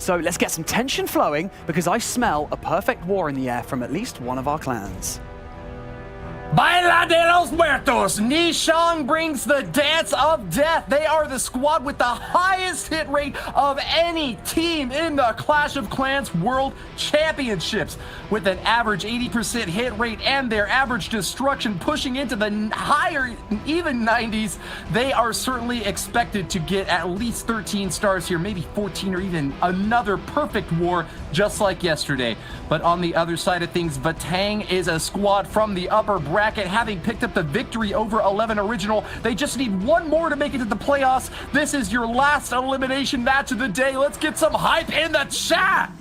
So let's get some tension flowing, because I smell a perfect war in the air from at least one of our clans. Baila de los Muertos! Chang brings the dance of death. They are the squad with the highest hit rate of any team in the Clash of Clans World Championships. With an average 80% hit rate and their average destruction pushing into the higher, even 90s, they are certainly expected to get at least 13 stars here, maybe 14 or even another perfect war just like yesterday. But on the other side of things, Vatang is a squad from the upper bracket, having picked up the victory over 11 Original. They just need one more to make it to the playoffs. This is your last elimination match of the day. Let's get some hype in the chat.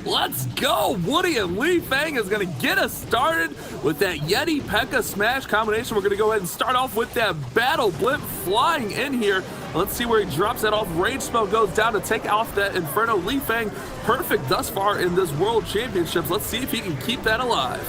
Let's go! Woody and Li Fang is going to get us started with that Yeti P.E.K.K.A smash combination. We're going to go ahead and start off with that Battle Blimp flying in here. Let's see where he drops that off. Rage Spell goes down to take off that Inferno. Li Fang, perfect thus far in this World Championships. Let's see if he can keep that alive.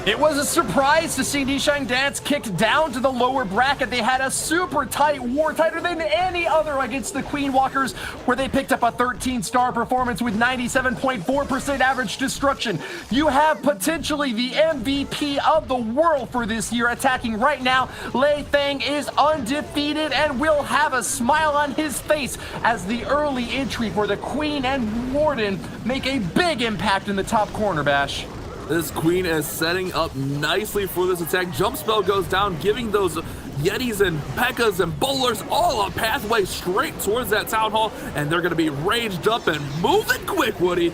It was a surprise to see Nishang Dance kicked down to the lower bracket. They had a super tight war, tighter than any other against the Queen Walkers, where they picked up a 13-star performance with 97.4% average destruction. You have potentially the MVP of the world for this year attacking right now. Li Fang is undefeated and will have a smile on his face as the early entry for the Queen and Warden make a big impact in the top corner, Bash. This Queen is setting up nicely for this attack. Jump spell goes down, giving those Yetis and P.E.K.K.As and Bowlers all a pathway straight towards that Town Hall, and they're going to be raged up and moving quick, Woody.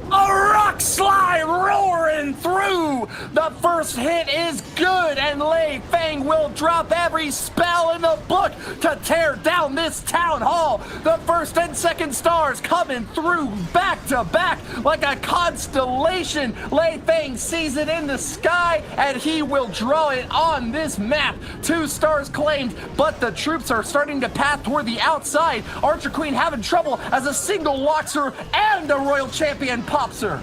A rock slide roaring through. The first hit is good, and Li Fang will drop every spell in the book to tear down this town hall. The first and second stars coming through back to back like a constellation. Li Fang sees it in the sky, and he will draw it on this map. 2 stars claimed, but the troops are starting to path toward the outside. Archer Queen having trouble as a single locks her and a Royal Champion pops her.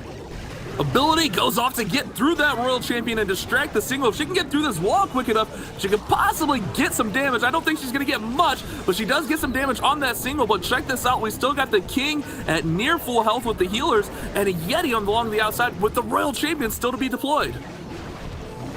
Ability goes off to get through that Royal Champion and distract the single. If she can get through this wall quick enough, she could possibly get some damage. I don't think she's going to get much, but she does get some damage on that single. But check this out. We still got the King at near full health with the healers and a Yeti along the outside with the Royal Champion still to be deployed.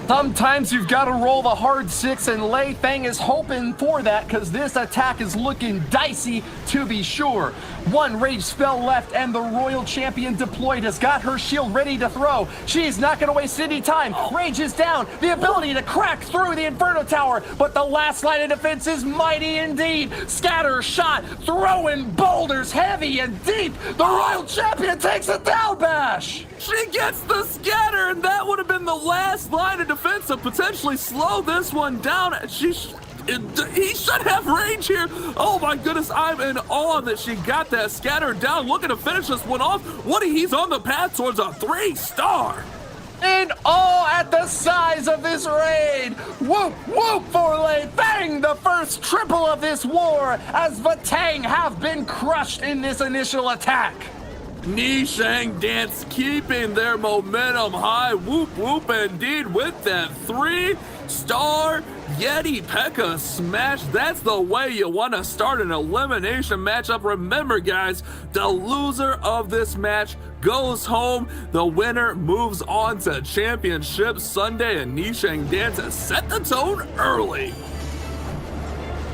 Sometimes you've got to roll the hard 6, and Li Fang is hoping for that because this attack is looking dicey to be sure. 1 rage spell left, and the Royal Champion deployed has got her shield ready to throw. She's not going to waste any time. Rage is down. The ability to crack through the Inferno Tower, but the last line of defense is mighty indeed. Scatter shot, throwing boulders heavy and deep. The Royal Champion takes it down, Bash. She gets the scatter, and that would have been the last line of defense to potentially slow this one down. He should have range here. Oh my goodness, I'm in awe that she got that scatter down. Looking to finish this one off. Woody, he's on the path towards a 3-star. In awe at the size of this raid. Whoop, whoop for Li Fang, the first triple of this war, as Vatang have been crushed in this initial attack. Nishang Dance keeping their momentum high. Whoop, whoop indeed with that 3-star Yeti P.E.K.K.A smash. That's the way you want to start an elimination matchup. Remember, guys, the loser of this match goes home. The winner moves on to Championship Sunday, and Nishang Dance has set the tone early.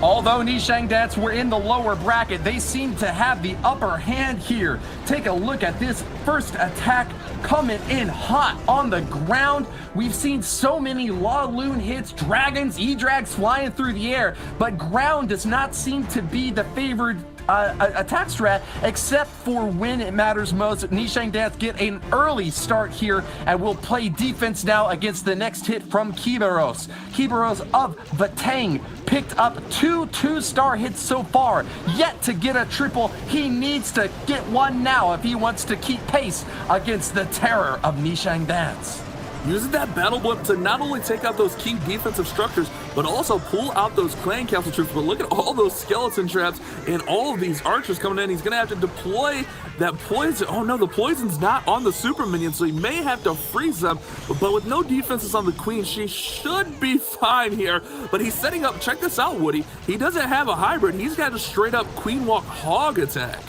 Although Nishang Dance were in the lower bracket, they seem to have the upper hand here. Take a look at this first attack coming in hot on the ground. We've seen so many Law Loon hits, dragons, E-Drags flying through the air, but ground does not seem to be the favored attack strat, except for when it matters most. Nishang Dance get an early start here and will play defense now against the next hit from Kiberos. Kiberos of Vatang picked up 2 2-star hits so far, yet to get a triple. He needs to get one now if he wants to keep pace against the terror of Nishang Dance. Using that Battle Blimp to not only take out those key defensive structures, but also pull out those Clan Council troops. But look at all those skeleton traps and all of these archers coming in. He's going to have to deploy that poison. Oh no, the poison's not on the super minion, so he may have to freeze them. But with no defenses on the Queen, she should be fine here. But he's setting up, check this out, Woody. He doesn't have a hybrid. He's got a straight up Queen Walk Hog attack.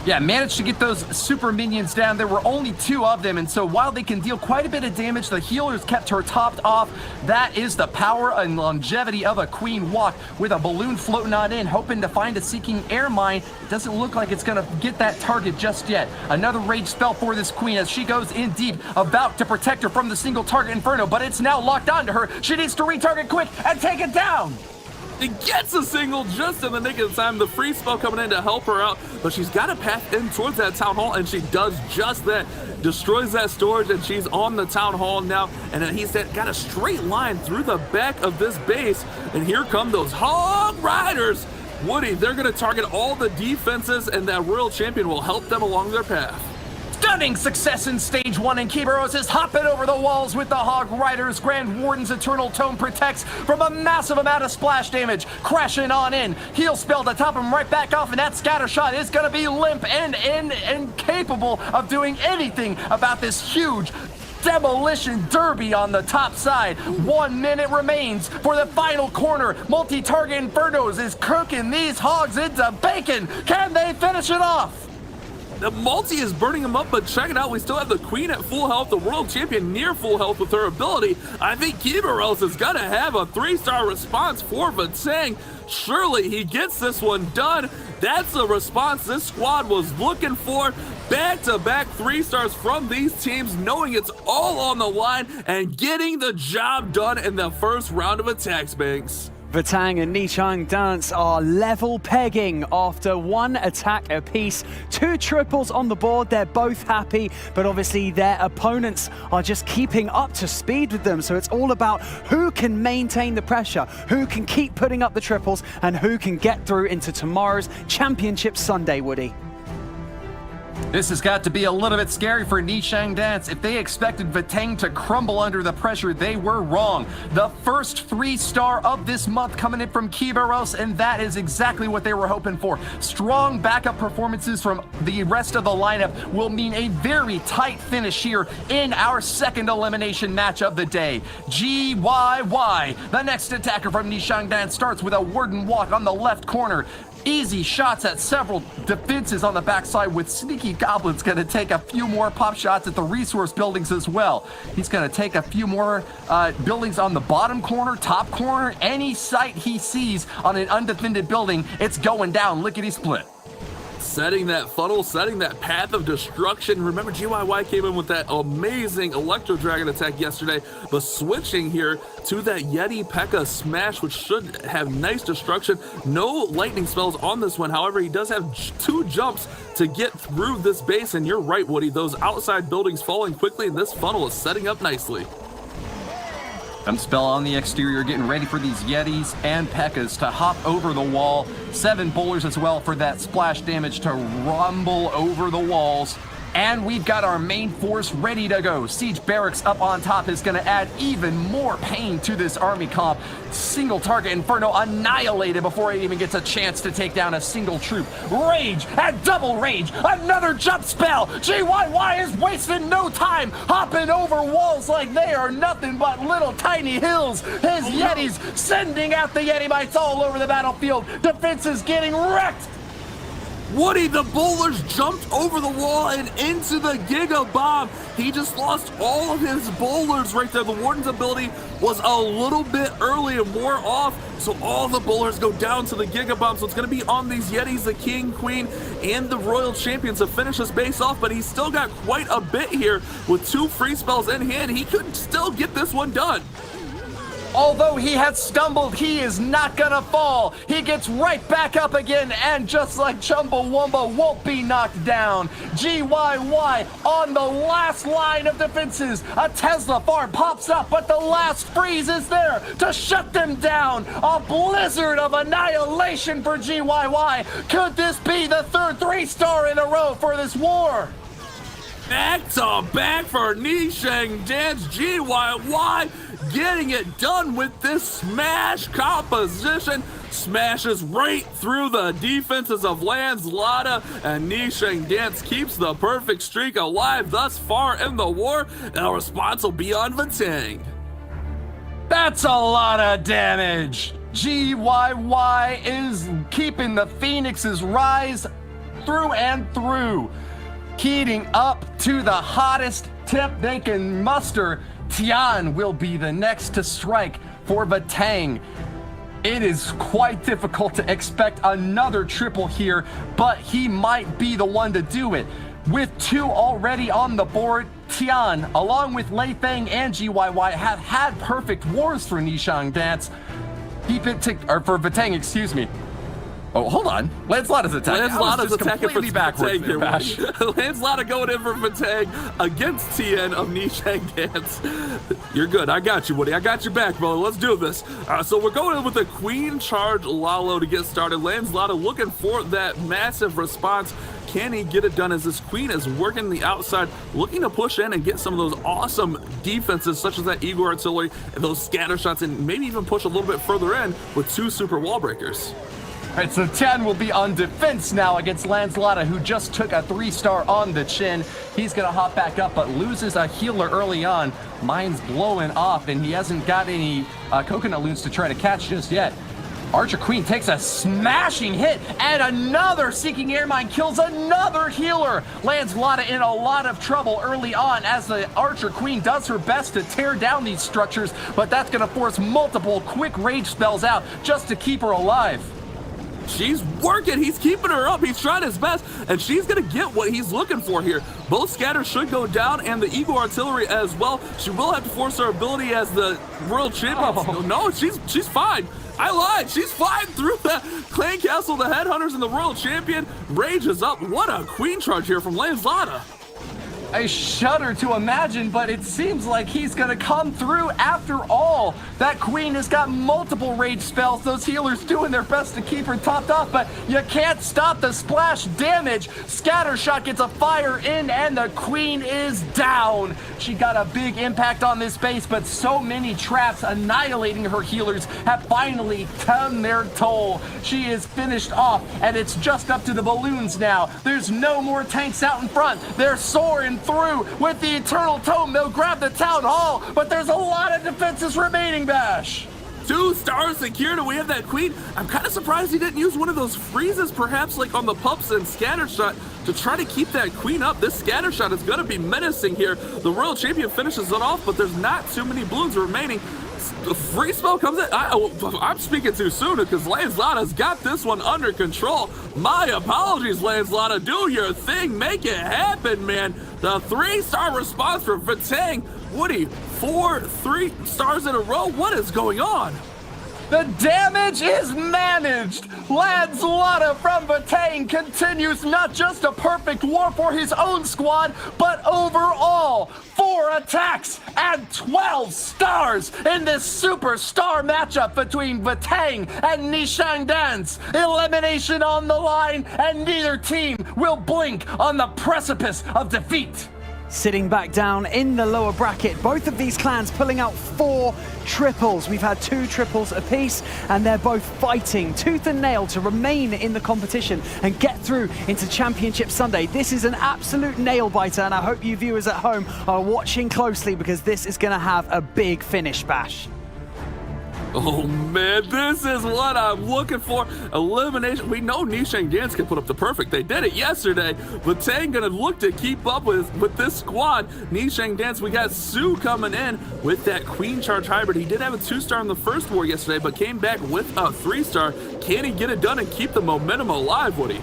Yeah, managed to get those super minions down. There were only 2 of them, and so while they can deal quite a bit of damage, the healers kept her topped off. That is the power and longevity of a Queen Walk with a balloon floating on in, hoping to find a Seeking Air Mine. It doesn't look like it's going to get that target just yet. Another rage spell for this Queen as she goes in deep, about to protect her from the single target Inferno, but it's now locked onto her. She needs to retarget quick and take it down. It gets a single just in the nick of time. The free spell coming in to help her out, but she's got a path in towards that town hall, and she does just that. Destroys that storage, and she's on the town hall now, and then he's got a straight line through the back of this base, and here come those Hog Riders. Woody, they're going to target all the defenses, and that Royal Champion will help them along their path. Stunning success in stage 1, and Kiberos is hopping over the walls with the Hog Riders. Grand Warden's Eternal Tome protects from a massive amount of splash damage. Crashing on in. Heal spell to top him right back off, and that scatter shot is going to be limp and incapable of doing anything about this huge demolition derby on the top side. 1 minute remains for the final corner. Multi-target Infernos is cooking these hogs into bacon. Can they finish it off? The multi is burning him up, but check it out. We still have the Queen at full health, the World Champion near full health with her ability. I think Kiberos is going to have a 3-star response for Vatang. Surely he gets this one done. That's the response this squad was looking for. Back-to-back 3 stars from these teams, knowing it's all on the line and getting the job done in the first round of attacks, Banks. Vatang and Chang Dance are level pegging after 1 attack apiece. 2 triples on the board, they're both happy, but obviously their opponents are just keeping up to speed with them. So it's all about who can maintain the pressure, who can keep putting up the triples, and who can get through into tomorrow's Championship Sunday, Woody. This has got to be a little bit scary for Chang Dance. If they expected Vatang to crumble under the pressure, they were wrong. The first 3-star of this month coming in from Kiberos, and that is exactly what they were hoping for. Strong backup performances from the rest of the lineup will mean a very tight finish here in our second elimination match of the day. GYY, the next attacker from Chang Dance, starts with a Warden Walk on the left corner. Easy shots at several defenses on the backside, with Sneaky Goblin's going to take a few more pop shots at the resource buildings as well. He's going to take a few more buildings on the bottom corner, top corner, any site he sees on an undefended building, it's going down lickety-split. Setting that funnel, setting that path of destruction. Remember, GYY came in with that amazing Electro Dragon attack yesterday, but switching here to that Yeti P.E.K.K.A smash, which should have nice destruction. No lightning spells on this one. However, he does have 2 jumps to get through this base, and you're right, Woody. Those outside buildings falling quickly, and this funnel is setting up nicely. Spell on the exterior, getting ready for these Yetis and P.E.K.K.As to hop over the wall. 7 bowlers as well for that splash damage to rumble over the walls. And we've got our main force ready to go. Siege Barracks up on top is going to add even more pain to this army comp. Single target Inferno annihilated before it even gets a chance to take down a single troop. Rage at double rage. Another jump spell. GYY is wasting no time, hopping over walls like they are nothing but little tiny hills. His Yetis sending out the Yeti Mites all over the battlefield. Defense is getting wrecked. Woody, the bowlers jumped over the wall and into the Giga Bomb. He just lost all of his bowlers right there. The Warden's ability was a little bit early and wore off, so all the bowlers go down to the Giga Bomb. So it's going to be on these Yetis, the King, Queen, and the Royal Champions to finish this base off, but he's still got quite a bit here with 2 free spells in hand. He could still get this one done. Although he had stumbled, he is not gonna fall. He gets right back up again, and just like Chumbawamba, won't be knocked down. GYY on the last line of defenses. A Tesla farm pops up, but the last freeze is there to shut them down. A blizzard of annihilation for GYY. Could this be the third 3-star in a row for this war? Back to back for Chang Dance. GYY getting it done with this smash composition. Smashes right through the defenses of Lanslada, and Chang Dance keeps the perfect streak alive thus far in the war. Our response will be on Vatang. That's a lot of damage. GYY is keeping the Phoenix's rise through and through. Heating up to the hottest tip they can muster. Tian will be the next to strike for Vatang. It is quite difficult to expect another triple here, but he might be the one to do it. With 2 already on the board, Tian, along with Lei Feng and GYY, have had perfect wars for Nishang Dance. For Vatang, excuse me. Oh, hold on. Lancelot's attack. Lancelot's attacking for backwards Vatang here, Bash. Lancelot going in for Vatang against Tien of Nishang Dance. You're good. I got you, Woody. I got your back, brother. Let's do this. So we're going in with the Queen Charge Lalo to get started. Lancelot looking for that massive response. Can he get it done as this Queen is working the outside, looking to push in and get some of those awesome defenses, such as that Eagle Artillery and those scatter shots, and maybe even push a little bit further in with 2 super wall breakers. All right, so Tian will be on defense now against Lancelot, who just took a 3-star on the chin. He's going to hop back up, but loses a healer early on. Mine's blowing off, and he hasn't got any coconut loons to try to catch just yet. Archer Queen takes a smashing hit, and another Seeking Air Mine kills another healer. Lancelot in a lot of trouble early on as the Archer Queen does her best to tear down these structures, but that's going to force multiple quick rage spells out just to keep her alive. She's working. He's keeping her up. He's trying his best, and she's going to get what he's looking for here. Both scatters should go down, and the Eagle Artillery as well. She will have to force her ability as the world champion. Oh. No, she's fine. I lied. She's flying through the Clan Castle, the Headhunters, and the Royal Champion. Rage is up. What a Queen Charge here from Lanzada. I shudder to imagine, but it seems like he's gonna come through after all. That Queen has got multiple rage spells. Those healers doing their best to keep her topped off, but you can't stop the splash damage. Scattershot gets a fire in, and the Queen is down. She got a big impact on this base, but so many traps annihilating her healers have finally done their toll. She is finished off, and it's just up to the balloons now. There's no more tanks out in front. They're soaring through with the Eternal Tome. They'll grab the Town Hall, but there's a lot of defenses remaining, Bash. 2 stars secured, and we have that Queen. I'm kind of surprised he didn't use one of those freezes, perhaps like on the pups and Scattershot, to try to keep that Queen up. This Scattershot is going to be menacing here. The Royal Champion finishes it off, but there's not too many balloons remaining. The free spell comes in. I'm speaking too soon because Lanzlata's got this one under control. My apologies, Lanzlata. Do your thing. Make it happen, man. The 3-star response for Vatang. Woody, 3 stars in a row. What is going on? The damage is managed. Lancelot from Vatang continues not just a perfect war for his own squad, but overall. 4 attacks and 12 stars in this superstar matchup between Vatang and Nishang Dance. Elimination on the line, and neither team will blink on the precipice of defeat. Sitting back down in the lower bracket, both of these clans pulling out 4 triples. We've had 2 triples apiece, and they're both fighting tooth and nail to remain in the competition and get through into Championship Sunday. This is an absolute nail biter, and I hope you viewers at home are watching closely because this is going to have a big finish, Bash. Oh man, this is what I'm looking for. Elimination. We know Nishang Dance can put up the perfect. They did it yesterday. Vatang gonna look to keep up with this squad. Nishang Dance, we got Sue coming in with that Queen Charge Hybrid. He did have a 2-star in the first war yesterday, but came back with a 3-star. Can he get it done and keep the momentum alive, Woody?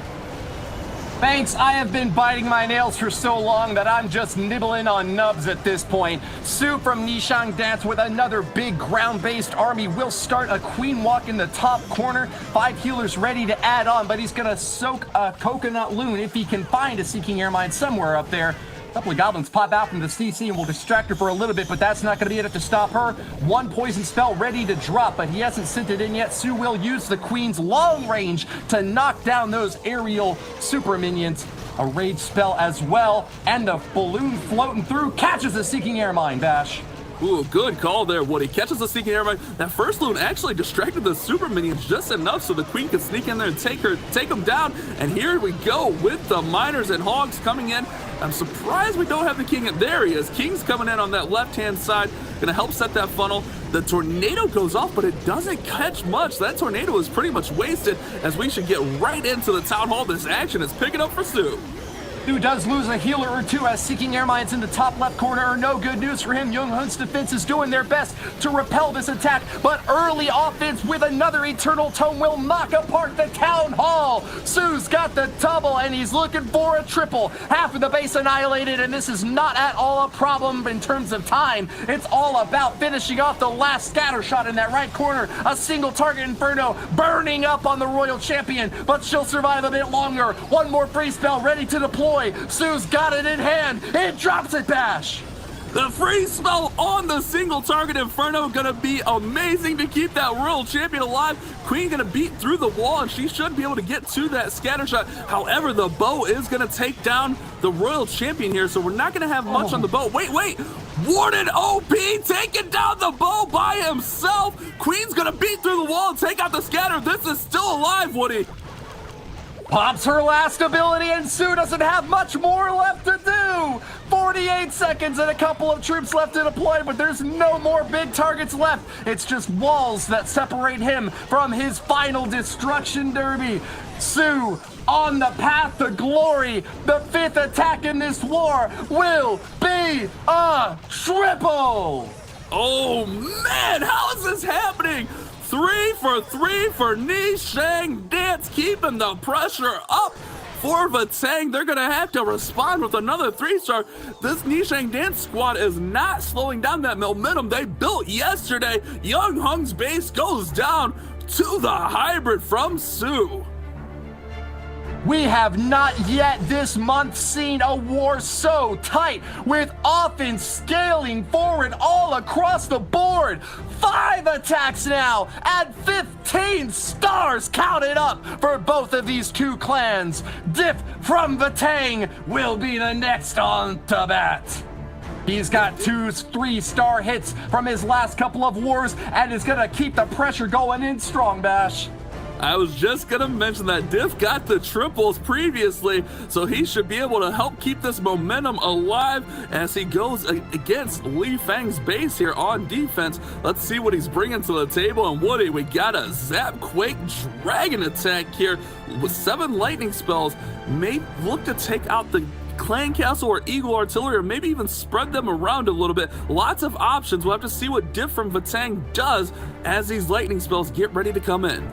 Thanks, I have been biting my nails for so long that I'm just nibbling on nubs at this point. Sue from Nishang Dance with another big ground-based army will start a Queen Walk in the top corner. 5 healers ready to add on, but he's gonna soak a Coconut Loon if he can find a Seeking Air Mine somewhere up there. A couple of goblins pop out from the CC and will distract her for a little bit, but that's not going to be enough to stop her. 1 poison spell ready to drop, but he hasn't sent it in yet. Sue will use the Queen's long range to knock down those aerial super minions. A rage spell as well, and the balloon floating through catches the Seeking Air Mine, Bash. Ooh, good call there, Woody. Catches the Seeking Air Mine. That first loon actually distracted the super minions just enough so the Queen could sneak in there and take them down. And here we go with the Miners and Hogs coming in. I'm surprised we don't have the king. There he is. King's coming in on that left-hand side, gonna help set that funnel. The tornado goes off, but it doesn't catch much. That tornado is pretty much wasted, as we should get right into the town hall. This action is picking up for Sue. Who does lose a healer or two, as Seeking Air Mines in the top left corner are no good news for him. Young Hun's defense is doing their best to repel this attack, but early offense with another Eternal Tome will knock apart the town hall. Sue's got the double, and he's looking for a triple. Half of the base annihilated, and this is not at all a problem in terms of time. It's all about finishing off the last scatter shot in that right corner. A single target Inferno burning up on the Royal Champion, but she'll survive a bit longer. One more free spell ready to deploy. Sue's got it in hand. It drops it, Bash. The free spell on the single target Inferno gonna be amazing to keep that Royal Champion alive. Queen gonna beat through the wall, and she should be able to get to that scatter shot. However, the bow is gonna take down the Royal Champion here, so we're not gonna have much on the bow. Wait. Warden OP taking down the bow by himself. Queen's gonna beat through the wall and take out the scatter. This is still alive, Woody. Pops her last ability, and Sue doesn't have much more left to do. 48 seconds and a couple of troops left to deploy, but there's no more big targets left. It's just walls that separate him from his final destruction derby. Sue on the path to glory. The 5th attack in this war will be a triple. Oh man, how is this happening? 3 for 3 for Chang Dance, keeping the pressure up for Vatang. They're gonna have to respond with another 3-star. This Chang Dance squad is not slowing down that momentum they built yesterday. Young Hung's base goes down to the hybrid from Sue. We have not yet this month seen a war so tight, with offense scaling forward all across the board. 5 attacks now, and 15 stars counted up for both of these two clans. Diff from Vatang will be the next on to bat. He's got 2 3-star hits from his last couple of wars, and is gonna keep the pressure going in strong, Bash. I was just gonna mention that Diff got the triples previously, so he should be able to help keep this momentum alive as he goes against Li Fang's base here on defense. Let's see what he's bringing to the table. And Woody, we got a Zap Quake Dragon attack here with 7 lightning spells. May look to take out the Clan Castle or Eagle Artillery, or maybe even spread them around a little bit. Lots of options. We'll have to see what Diff from Vatang does as these lightning spells get ready to come in.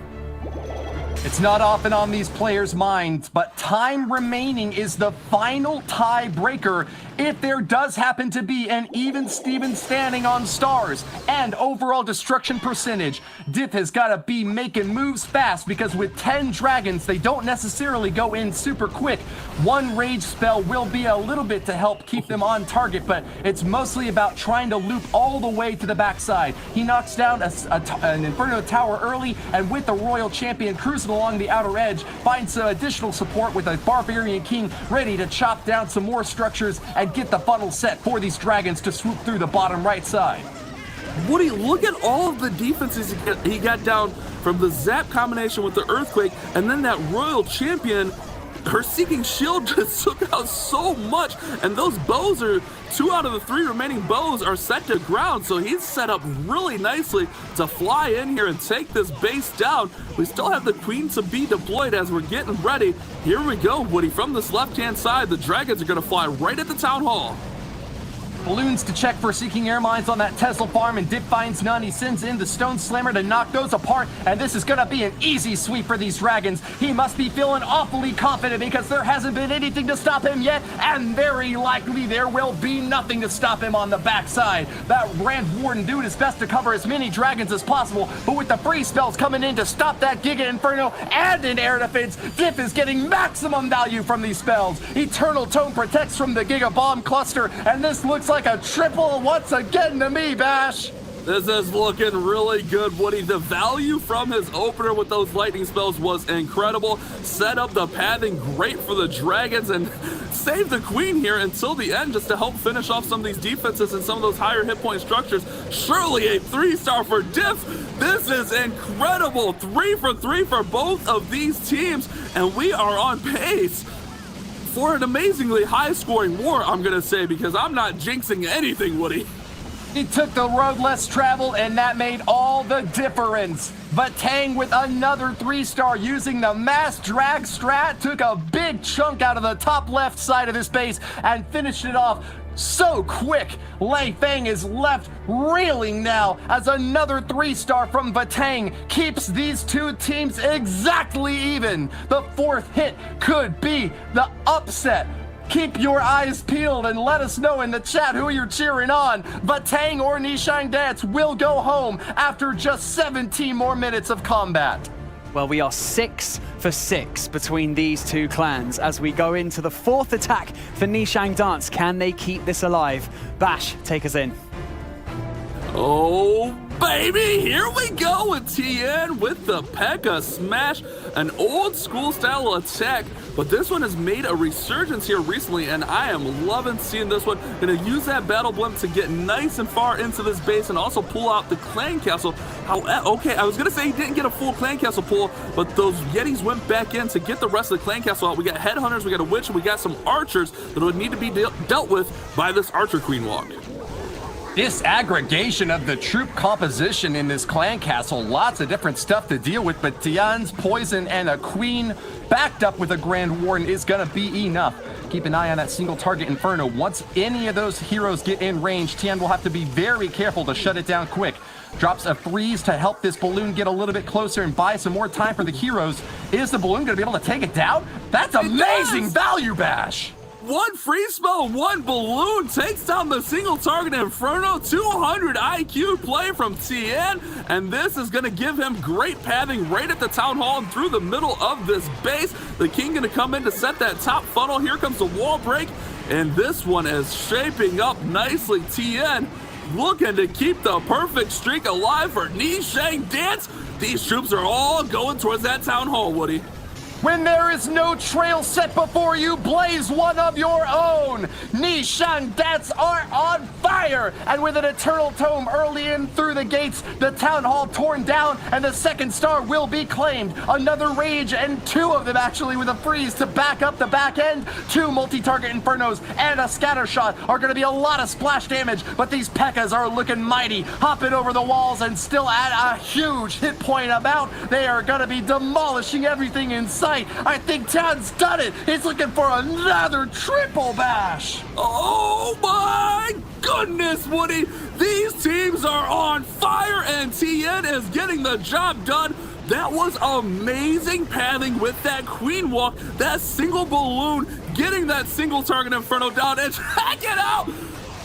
It's not often on these players' minds, but time remaining is the final tiebreaker if there does happen to be an even Steven standing on stars and overall destruction percentage. Diff has got to be making moves fast, because with 10 dragons, they don't necessarily go in super quick. One rage spell will be a little bit to help keep them on target, but it's mostly about trying to loop all the way to the backside. He knocks down an Inferno Tower early, and with the Royal Champion cruising along the outer edge, finds some additional support with a Barbarian King ready to chop down some more structures and get the funnel set for these dragons to swoop through the bottom right side. Toby, look at all of the defenses he got down from the Zap combination with the Earthquake, and then that Royal Champion. Her Seeking Shield just took out so much, and those bows are 2 out of the 3 remaining bows are set to ground, so he's set up really nicely to fly in here and take this base down. We still have the Queen to be deployed as we're getting ready. Here we go, Woody, from this left-hand side. The dragons are going to fly right at the town hall. Balloons to check for Seeking Air Mines on that Tesla farm, and Diff finds none. He sends in the Stone Slammer to knock those apart, and this is gonna be an easy sweep for these dragons. He must be feeling awfully confident, because there hasn't been anything to stop him yet, and very likely there will be nothing to stop him on the backside. That Grand Warden doing his best to cover as many dragons as possible, but with the free spells coming in to stop that Giga Inferno and an air defense, Diff is getting maximum value from these spells. Eternal Tome protects from the Giga Bomb cluster, and this looks like a triple once again to me, Bash. This is looking really good, Woody. The value from his opener with those lightning spells was incredible. Set up the pathing great for the dragons and save the Queen here until the end just to help finish off some of these defenses and some of those higher hit point structures. Surely a 3-star for Diff. This is incredible. 3 for 3 for both of these teams, and we are on pace for an amazingly high-scoring war, I'm gonna say, because I'm not jinxing anything, Woody. He took the road less traveled, and that made all the difference. Vatang with another 3-star using the mass drag strat, took a big chunk out of the top left side of this base and finished it off so quick. Lei Feng is left reeling now as another 3-star from Vatang keeps these two teams exactly even. The 4th hit could be the upset. Keep your eyes peeled and let us know in the chat who you're cheering on. Vatang or Nishang Dance will go home after just 17 more minutes of combat. Well, we are 6 for 6 between these two clans as we go into the 4th attack for Nishang Dance. Can they keep this alive? Bash, take us in. Oh, baby, here we go with Tien with the P.E.K.K.A smash, an old school style attack, but this one has made a resurgence here recently, and I am loving seeing this one. Gonna use that battle blimp to get nice and far into this base and also pull out the clan castle. Okay, I was gonna say he didn't get a full clan castle pull, but those Yetis went back in to get the rest of the clan castle out. We got headhunters, we got a witch, and we got some archers that would need to be dealt with by this archer queen walk. Disaggregation of the troop composition in this clan castle. Lots of different stuff to deal with, but Tian's poison and a queen backed up with a Grand Warden is gonna be enough. Keep an eye on that single target Inferno. Once any of those heroes get in range, Tian will have to be very careful to shut it down quick. Drops a freeze to help this balloon get a little bit closer and buy some more time for the heroes. Is the balloon gonna be able to take it down? That's amazing value, Bash! One free spell, one balloon takes down the single target Inferno. 200 IQ play from Tien, and this is going to give him great pathing right at the town hall and through the middle of this base. The king going to come in to set that top funnel. Here comes the wall break, and this one is shaping up nicely. Tien looking to keep the perfect streak alive for Nishang Dance. These troops are all going towards that town hall, Woody. When there is no trail set before you, blaze one of your own. Nishang Dance are on fire, and with an Eternal Tome early in through the gates, the town hall torn down, and the 2nd star will be claimed. Another rage, and 2 of them actually with a freeze to back up the back end. 2 multi-target Infernos and a scatter shot are going to be a lot of splash damage, but these P.E.K.K.As are looking mighty, hopping over the walls and still at a huge hit point amount. They are going to be demolishing everything in sight. I think Tad's done it. He's looking for another triple bash. Oh my goodness, Woody. These teams are on fire, and Tien is getting the job done. That was amazing pathing with that queen walk, that single balloon, getting that single target Inferno down, and check it out.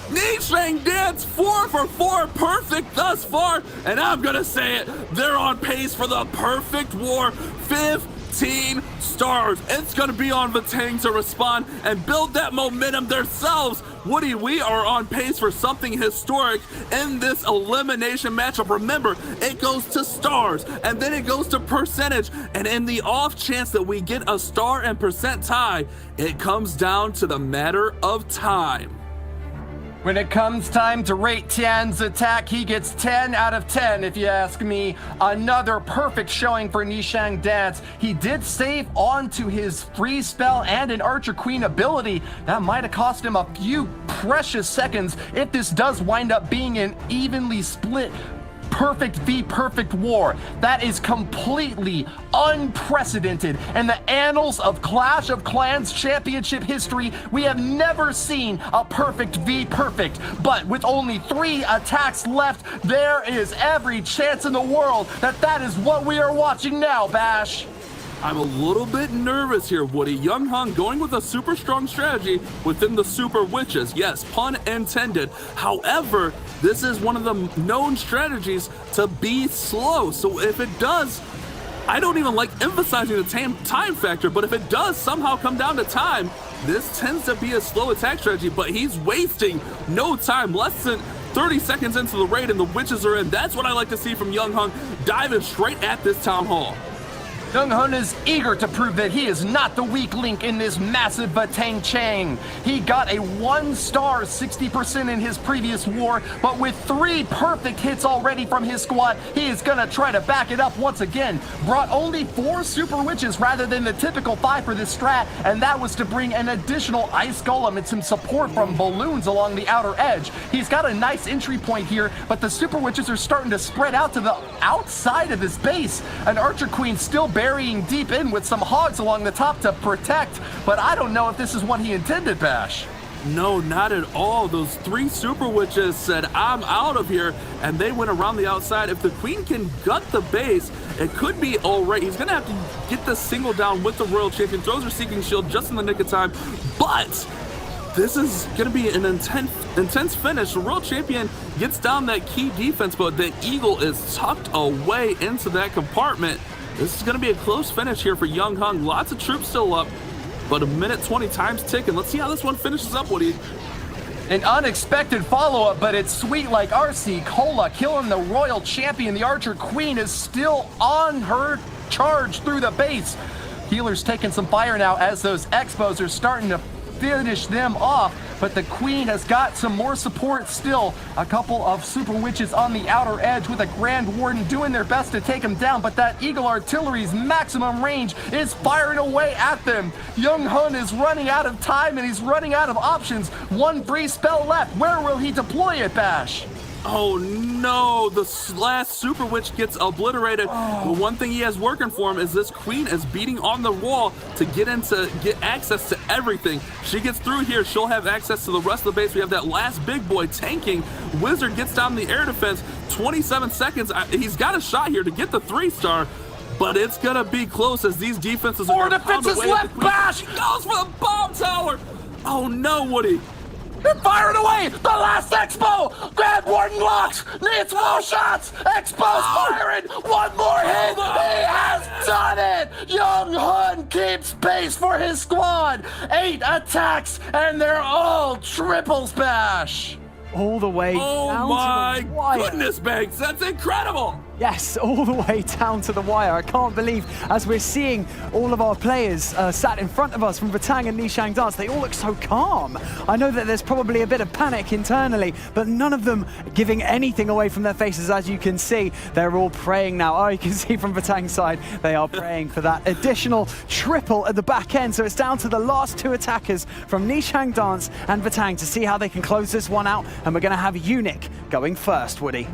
Nishang Dance 4 for 4, perfect thus far, and I'm gonna say it, they're on pace for the perfect war. 15 stars. It's gonna be on Vatang to respond and build that momentum themselves. Woody, we are on pace for something historic in this elimination matchup. Remember, it goes to stars, and then it goes to percentage, and in the off chance that we get a star and percent tie, it comes down to the matter of time. When it comes time to rate Tian's attack, he gets 10 out of 10 if you ask me. Another perfect showing for Nishang Dance. He did save onto his free spell and an Archer Queen ability. That might have cost him a few precious seconds if this does wind up being an evenly split perfect v perfect war. That is completely unprecedented in the annals of Clash of Clans championship history. We have never seen a perfect v perfect, but with only 3 attacks left, there is every chance in the world that that is what we are watching now, Bash. I'm a little bit nervous here, Woody. Young Hung going with a super strong strategy within the super witches. Yes, pun intended. However, this is one of the known strategies to be slow. So if it does, I don't even like emphasizing the time factor, but if it does somehow come down to time, this tends to be a slow attack strategy, but he's wasting no time. Less than 30 seconds into the raid and the witches are in. That's what I like to see from Young Hung, diving straight at this town hall. Young Hun is eager to prove that he is not the weak link in this massive Vatang Chang. He got a 1-star 60% in his previous war, but with 3 perfect hits already from his squad, he is gonna try to back it up once again. Brought only 4 Super Witches rather than the typical 5 for this strat, and that was to bring an additional Ice Golem and some support from balloons along the outer edge. He's got a nice entry point here, but the Super Witches are starting to spread out to the outside of his base. An Archer Queen still burying deep in with some hogs along the top to protect, but I don't know if this is what he intended, Bash. No, not at all. Those 3 Super Witches said, I'm out of here, and they went around the outside. If the Queen can gut the base, it could be all right. He's going to have to get the single down with the Royal Champion, throws her Seeking Shield just in the nick of time, but this is going to be an intense finish. The Royal Champion gets down that key defense, but the Eagle is tucked away into that compartment. This is going to be a close finish here for Young Hun. Lots of troops still up, but a minute 20 times ticking. Let's see how this one finishes up, Woody. An unexpected follow-up, but it's sweet like RC. Cola killing the Royal Champion. The Archer Queen is still on her charge through the base. Healer's taking some fire now as those Expos are starting to finish them off, but the Queen has got some more support still. A couple of Super Witches on the outer edge with a Grand Warden doing their best to take him down, but that Eagle Artillery's maximum range is firing away at them. Young Hun is running out of time and he's running out of options. 1 free spell left. Where will he deploy it, Bash? Oh no, the last Super Witch gets obliterated. The one thing he has working for him is this Queen is beating on the wall to get access to everything. She gets through here, she'll have access to the rest of the base. We have that last big boy tanking. Wizard gets down the air defense, 27 seconds. He's got a shot here to get the 3-star, but it's gonna be close as these defenses 4 are defenses left, Bash! He goes for the bomb tower. Oh no, Woody. They're firing away! The last Expo! Grand Warden locks! Needs more shots! Expo's firing! 1 more hit! He has done it! Young Hun keeps pace for his squad! 8 attacks, and they're all triples, Bash! All the way down to the wire. Goodness, Banks, that's incredible! Yes, all the way down to the wire. I can't believe, as we're seeing all of our players sat in front of us from Vatang and Nishang Dance, they all look so calm. I know that there's probably a bit of panic internally, but none of them giving anything away from their faces. As you can see, they're all praying now. Oh, you can see from Vatang's side, they are praying for that additional triple at the back end. So it's down to the last 2 attackers from Nishang Dance and Vatang to see how they can close this one out. And we're going to have Unic going first, Woody.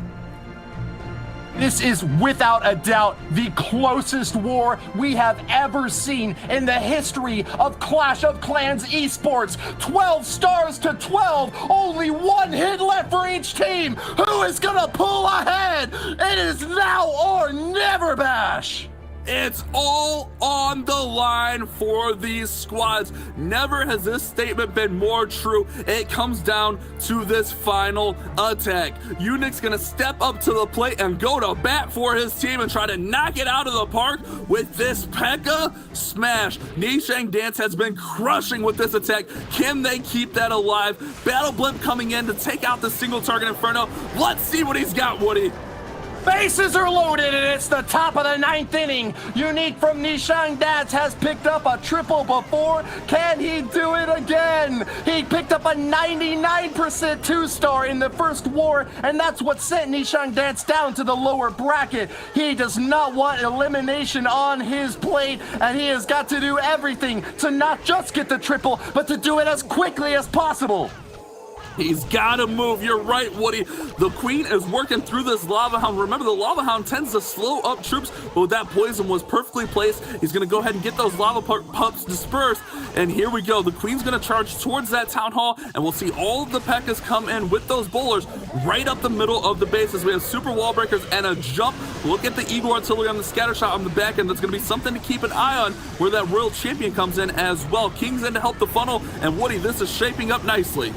This is without a doubt the closest war we have ever seen in the history of Clash of Clans esports. 12 stars to 12, only 1 hit left for each team. Who is gonna pull ahead? It is now or never, Bash. It's all on the line for these squads. Never has this statement been more true. It comes down to this final attack. Unic's gonna step up to the plate and go to bat for his team and try to knock it out of the park with this P.E.K.K.A. smash. Nishang Dance has been crushing with this attack. Can they keep that alive? Battle Blimp coming in to take out the single target Inferno. Let's see what he's got, Woody. Bases are loaded and it's the top of the 9th inning. Unique from Nishang Dance has picked up a triple before. Can he do it again? He picked up a 99% 2-star in the first war, and that's what sent Nishang Dance down to the lower bracket. He does not want elimination on his plate, and he has got to do everything to not just get the triple, but to do it as quickly as possible. He's got to move. You're right, Woody. The Queen is working through this Lava Hound. Remember, the Lava Hound tends to slow up troops, but that poison was perfectly placed. He's going to go ahead and get those Lava Pups dispersed. And here we go. The Queen's going to charge towards that Town Hall, and we'll see all of the P.E.K.K.As come in with those bowlers right up the middle of the bases. We have super wall breakers and a jump. Look at the Eagle Artillery on the scatter shot on the back end. That's going to be something to keep an eye on where that Royal Champion comes in as well. King's in to help the funnel, and Woody, this is shaping up nicely.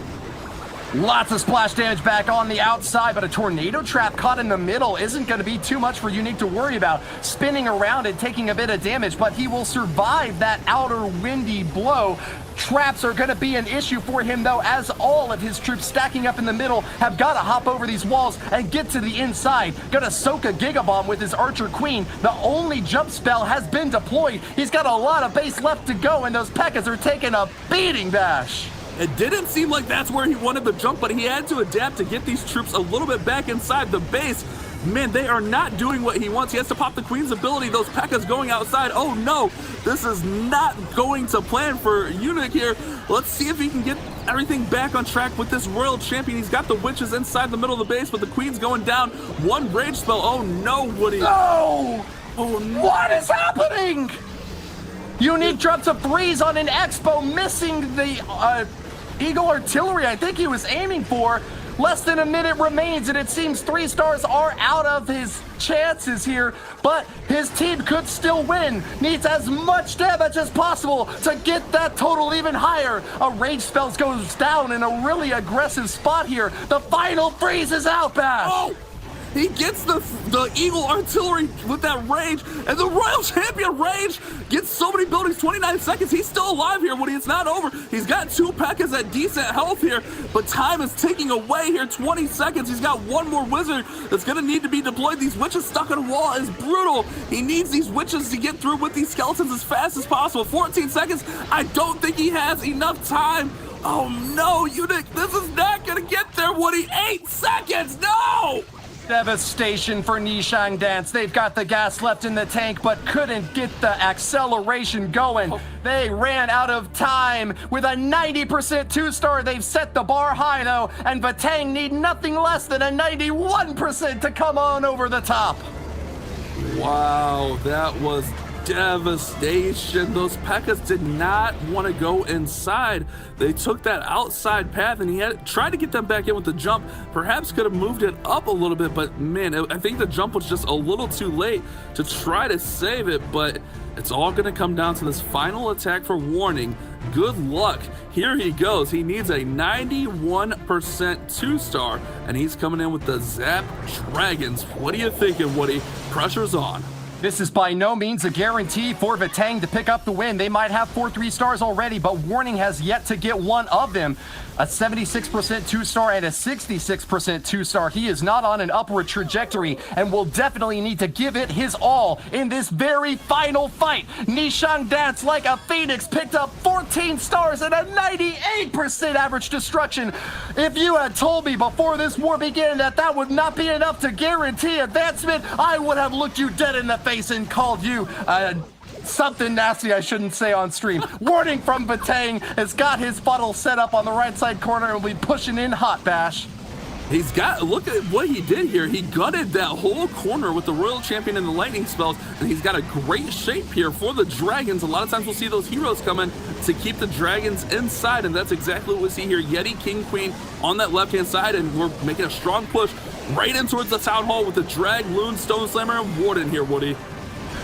Lots of splash damage back on the outside, but a tornado trap caught in the middle isn't going to be too much for Unique to worry about. Spinning around and taking a bit of damage, but he will survive that outer windy blow. traps are going to be an issue for him, though, as all of his troops stacking up in the middle have got to hop over these walls and get to the inside. Gonna soak a Giga Bomb with his Archer Queen. The only jump spell has been deployed. He's got a lot of base left to go, and those P.E.K.K.A.s are taking a beating, Bash. It didn't seem like that's where he wanted to jump, but he had to adapt to get these troops a little bit back inside the base. Man, they are not doing what he wants. He has to pop the Queen's ability. Those P.E.K.K.A.s going outside. Oh no, this is not going to plan for Unic here. Let's see if he can get everything back on track with this Royal Champion. He's got the witches inside the middle of the base, but the Queen's going down. One rage spell. Oh no, Woody. No! Oh no. What is happening? Unique drops a freeze on an Expo, missing the Eagle Artillery I think he was aiming for. Less than a minute remains, and it seems 3 stars are out of his chances here, but his team could still win. Needs as much damage as possible to get that total even higher. A rage spell goes down in a really aggressive spot here. The final freeze is out, Bash. Oh! He gets the Eagle Artillery with that rage, and the Royal Champion rage gets so many buildings, 29 seconds. He's still alive here, Woody. It's not over. He's got 2 P.E.K.K.A.s at decent health here, but time is ticking away here, 20 seconds. He's got one more wizard that's going to need to be deployed. These witches stuck on a wall is brutal. He needs these witches to get through with these skeletons as fast as possible. 14 seconds. I don't think he has enough time. Oh no, Unic, this is not going to get there, Woody. 8 seconds, no! Devastation for Nishang Dance. They've got the gas left in the tank, but couldn't get the acceleration going. They ran out of time with a 90% 2-star. They've set the bar high, though, and Vatang need nothing less than a 91% to come on over the top. Wow, that was devastation. Those P.E.K.K.A.s did not want to go inside. They took that outside path, and he had tried to get them back in with the jump. Perhaps could have moved it up a little bit, but man, I think the jump was just a little too late to try to save it. But it's all going to come down to this final attack for Warning. Good luck. Here he goes. He needs a 91% 2-star, and he's coming in with the Zap Dragons. What are you thinking, Woody? Pressure's on. This is by no means a guarantee for Vatang to pick up the win. They might have 4 3-stars already, but Warning has yet to get one of them. A 76% 2-star and a 66% 2-star. He is not on an upward trajectory and will definitely need to give it his all in this very final fight. Nishang Dance, like a phoenix, picked up 14 stars and a 98% average destruction. If you had told me before this war began that that would not be enough to guarantee advancement, I would have looked you dead in the face and called you something nasty I shouldn't say on stream. Warning from Vatang has got his funnel set up on the right side corner and will be pushing in hot, Bash. He's got, look at what he did here. He gutted that whole corner with the Royal Champion and the lightning spells, and he's got a great shape here for the dragons. A lot of times we'll see those heroes come in to keep the dragons inside, and that's exactly what we see here. Yeti, King, Queen on that left-hand side, and we're making a strong push right in towards the town hall with the Drag, Loon, Stone Slammer, and Warden here, Woody.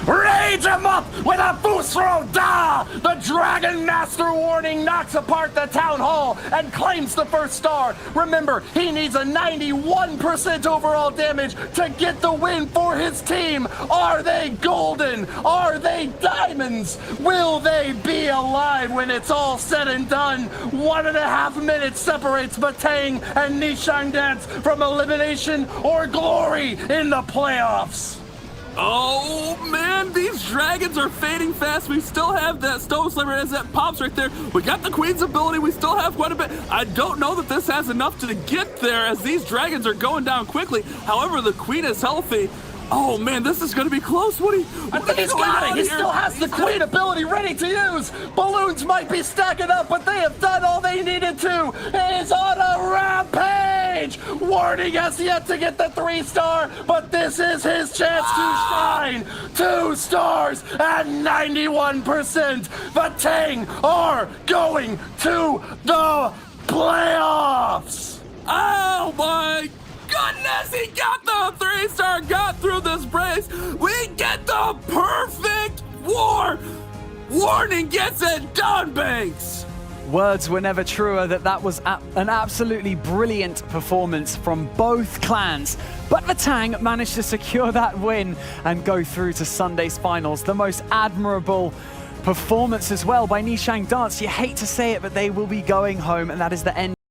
Rage him up with a Fusro Da! The Dragon Master Warning knocks apart the Town Hall and claims the first star. Remember, he needs a 91% overall damage to get the win for his team. Are they golden? Are they diamonds? Will they be alive when it's all said and done? 1.5 minutes separates Vatang and Nishang Dance from elimination or glory in the playoffs. Oh man, these dragons are fading fast. We still have that Stone Slammer as that pops right there. We got the Queen's ability. We still have quite a bit. I don't know that this has enough to get there as these dragons are going down quickly. However, the Queen is healthy. Oh man, this is going to be close. What I think he's got it. He still has the Queen ability ready to use. Balloons might be stacking up, but they have done all they needed to. He's on a rampage. Warning has yet to get the 3-star, but this is his chance to shine. 2 stars and 91%. Vatang are going to the playoffs. Oh my goodness, he got the 3-star, got through this brace. We get the perfect war. Warning gets it done, Banks. Words were never truer that was an absolutely brilliant performance from both clans. But Vatang managed to secure that win and go through to Sunday's finals. The most admirable performance as well by Nishang Dance. You hate to say it, but they will be going home, and that is the end